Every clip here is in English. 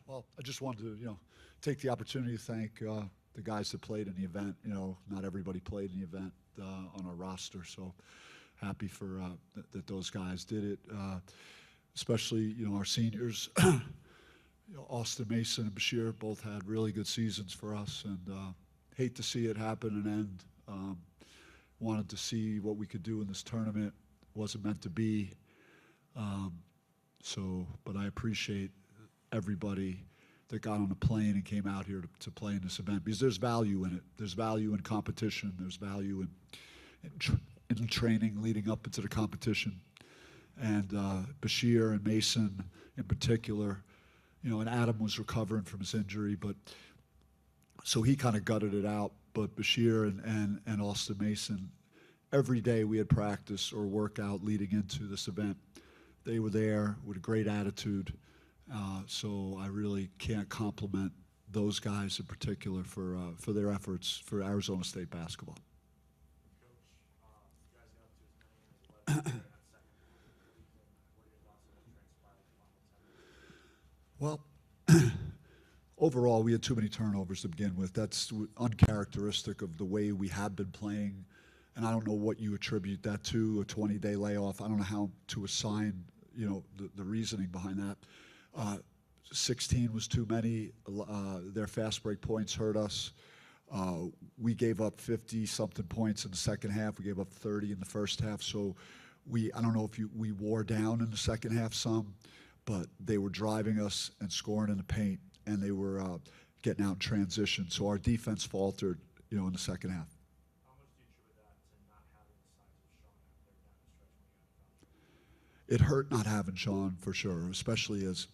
Well, I just wanted to, take the opportunity to thank the guys that played in the event. Not everybody played in the event on our roster, so happy for that those guys did it. Especially, our seniors, Austin Mason and Basheer both had really good seasons for us, and hate to see it happen and end. Wanted to see what we could do in this tournament. Wasn't meant to be. But I appreciate everybody that got on a plane and came out here to play in this event, because there's value in it. There's value in competition. There's value in training leading up into the competition. And Basheer and Mason in particular, and Adam was recovering from his injury, but so he kind of gutted it out. But Basheer and Austin Mason, every day we had practice or workout leading into this event. They were there with a great attitude. So I really can't compliment those guys in particular for their efforts for Arizona State basketball. Coach, you guys got up to as many as 11 in that second half. What are your thoughts on the transpired final 10 minutes? Well, overall, we had too many turnovers to begin with. That's uncharacteristic of the way we have been playing. And I don't know what you attribute that to, a 20-day layoff. I don't know how to assign, the reasoning behind that. 16 was too many. Their fast break points hurt us. We gave up 50-something points in the second half. We gave up 30 in the first half. So I don't know if we wore down in the second half some, but they were driving us and scoring in the paint, and they were getting out in transition. So our defense faltered, in the second half. How much do you attribute that to not having the signs of Sean out there down the stretch when you got fouled? It hurt not having Sean, for sure, especially as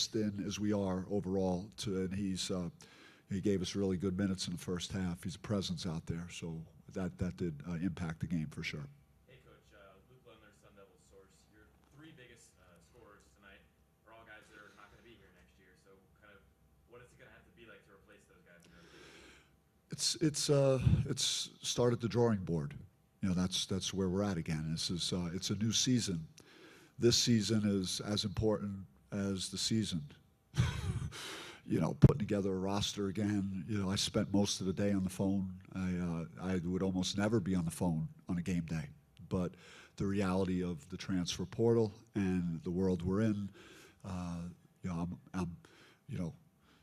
thin as we are overall. And he gave us really good minutes in the first half. He's a presence out there, so that did impact the game for sure. Hey, Coach, Luke Lundler, Sun Devil source. Your three biggest scorers tonight are all guys that are not going to be here next year. So, kind of, what is it going to have to be like to replace those guys in your team? It's started the drawing board. That's where we're at again. It's a new season. This season is as important as the season. Putting together a roster again. I spent most of the day on the phone. I would almost never be on the phone on a game day. But the reality of the transfer portal and the world we're in, I'm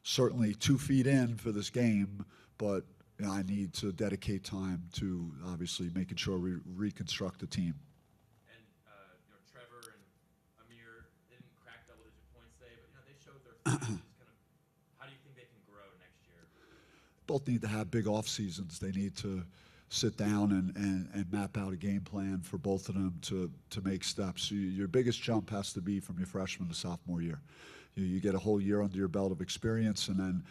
certainly 2 feet in for this game, but I need to dedicate time to obviously making sure we reconstruct the team. Trevor and Amir didn't crack double-digit points today, but they showed their flashes. How do you think they can grow next year? Both need to have big off seasons. They need to sit down and map out a game plan for both of them to make steps. So your biggest jump has to be from your freshman to sophomore year. You get a whole year under your belt of experience, and then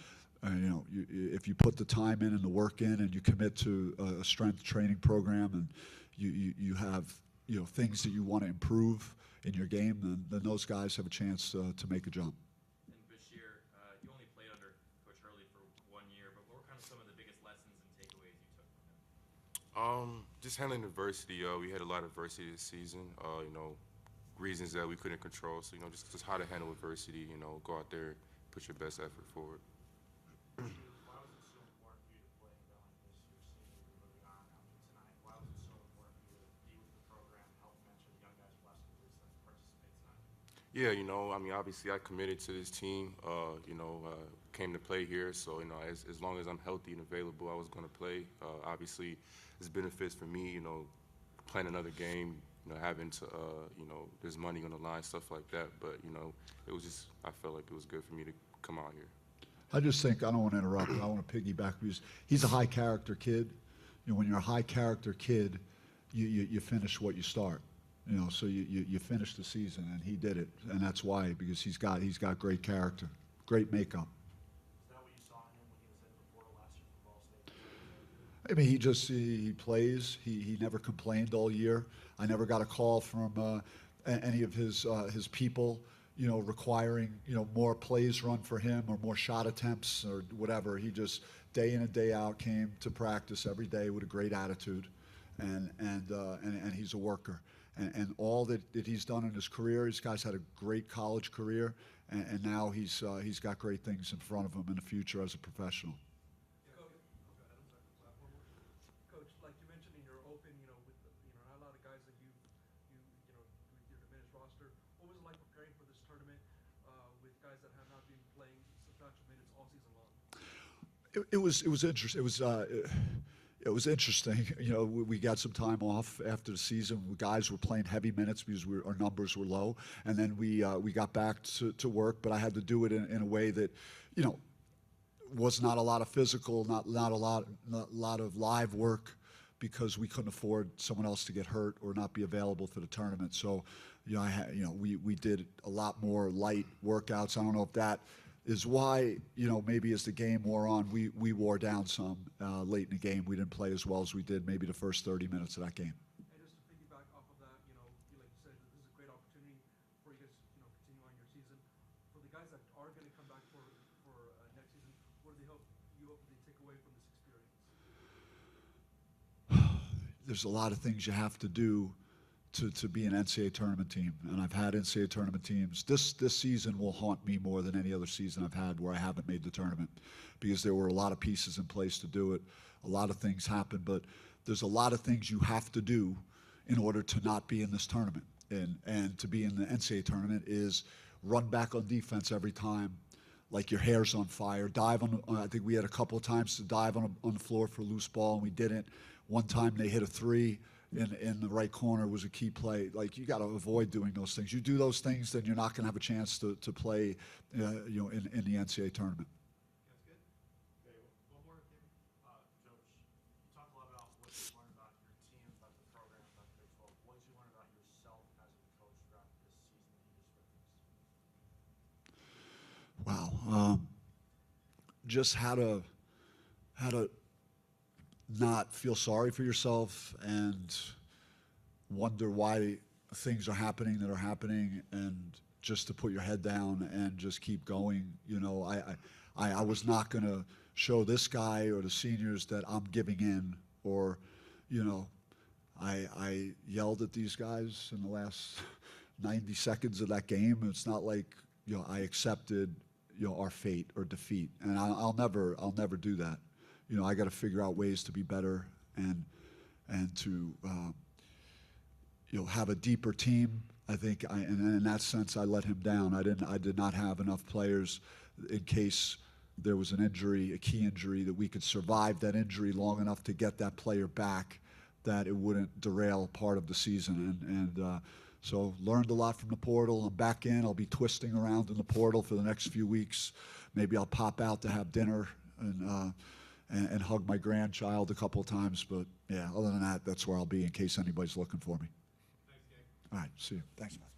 if you put the time in and the work in, and you commit to a strength training program, and you have things that you want to improve in your game, then those guys have a chance to make a jump. And Basheer, you only played under Coach Hurley for 1 year, but what were kind of some of the biggest lessons and takeaways you took from him? Just handling adversity. We had a lot of adversity this season. Reasons that we couldn't control. So just how to handle adversity. Go out there, put your best effort forward. Why was it so important for you to play behind this your senior year moving on after tonight? Why was it so important for you to be with the program, help mentor the young guys blessed with this and participate tonight? Yeah, obviously I committed to this team. Came to play here, so as long as I'm healthy and available, I was going to play. Obviously, there's benefits for me. Playing another game. Having to, there's money on the line, stuff like that. But it was just I felt like it was good for me to come out here. I just think, I don't want to interrupt, but I want to piggyback, because he's a high character kid. When you're a high character kid, you finish what you start. So you finish the season, and he did it, and that's why, because he's got great character, great makeup. Is that what you saw in him when he was in the portal last year for Ball State? I mean, he plays. He never complained all year. I never got a call from any of his people, requiring, more plays run for him or more shot attempts or whatever. He just day in and day out came to practice every day with a great attitude, and he's a worker. And all that he's done in his career, this guy's had a great college career, and now he's got great things in front of him in the future as a professional. Coach, like you mentioned in your open, with not a lot of guys that you with your diminished roster. What was it like preparing for this tournament with guys that have not been playing substantial minutes all season long? It was interesting. It was interesting. We got some time off after the season. Guys were playing heavy minutes because our numbers were low, and then we got back to work. But I had to do it in a way that, was not a lot of physical, not a lot of live work, because we couldn't afford someone else to get hurt or not be available for the tournament. So, we did a lot more light workouts. I don't know if that is why, maybe as the game wore on, we wore down some late in the game. We didn't play as well as we did maybe the first 30 minutes of that game. And just to piggyback off of that, like you said, this is a great opportunity for you guys to, continue on your season. For the guys that are going to come back for next season, what do you hope they take away from this experience? There's a lot of things you have to do to be an NCAA tournament team, and I've had NCAA tournament teams. This season will haunt me more than any other season I've had where I haven't made the tournament, because there were a lot of pieces in place to do it. A lot of things happened, but there's a lot of things you have to do in order to not be in this tournament. And to be in the NCAA tournament is run back on defense every time, like your hair's on fire. Dive on. I think we had a couple of times to dive on the floor for a loose ball, and we didn't. One time they hit a three in the right corner was a key play. Like, you got to avoid doing those things. You do those things, then you're not going to have a chance to play, in the NCAA tournament. That's good. Okay, one more thing. Coach, you talked a lot about what you learned about your team, about the program, about the Big 12. What did you learn about yourself as a coach throughout this season that you just witnessed? Wow. Just how to not feel sorry for yourself and wonder why things are happening that are happening, and just to put your head down and just keep going. I was not going to show this guy or the seniors that I'm giving in, or, I yelled at these guys in the last 90 seconds of that game. It's not like, I accepted, our fate or defeat, and I'll never do that. I got to figure out ways to be better and to have a deeper team. I think, and in that sense, I let him down. I did not have enough players in case there was an injury, a key injury, that we could survive that injury long enough to get that player back, that it wouldn't derail part of the season. So learned a lot from the portal. I'm back in. I'll be twisting around in the portal for the next few weeks. Maybe I'll pop out to have dinner and hug my grandchild a couple of times. But, yeah, other than that, that's where I'll be in case anybody's looking for me. Thanks, gang. All right, see you. Thanks, man.